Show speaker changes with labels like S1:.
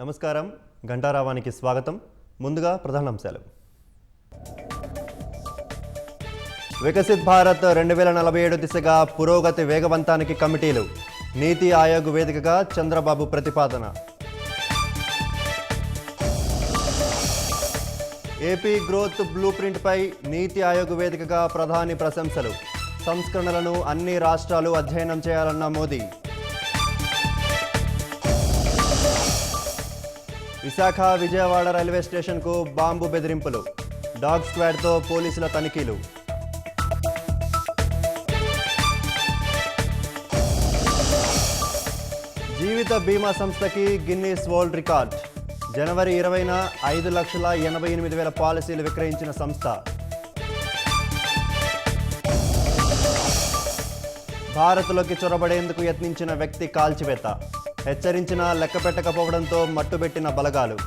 S1: నమస్కారం గంటారావానికి స్వాగతం. ముందుగా ప్రధానాంశాలు. వికసిత్ భారత్ 2047 దిశగా పురోగతి వేగవంతానికి కమిటీలు. నీతి ఆయోగ్ వేదికగా చంద్రబాబు ప్రతిపాదన. ఏపీ గ్రోత్ బ్లూ ప్రింట్ పై నీతి ఆయోగ్ వేదికగా ప్రధాని ప్రశంసలు. సంస్కరణలను అన్ని రాష్ట్రాలు అధ్యయనం చేయాలన్న మోదీ. విశాఖ విజయవాడ రైల్వే స్టేషన్కు బాంబు బెదిరింపులు. డాగ్ స్క్వాడ్తో పోలీసుల తనిఖీలు. జీవిత బీమా సంస్థకి గిన్నీస్ వరల్డ్ రికార్డ్. జనవరి 20న 5,88,000 పాలసీలు విక్రయించిన సంస్థ. భారత్లోకి చొరబడేందుకు యత్నించిన వ్యక్తి కాల్చివేత. హెచ్చరించినా లెక్కపెట్టకపోవడంతో మట్టుబెట్టిన బలగాలు.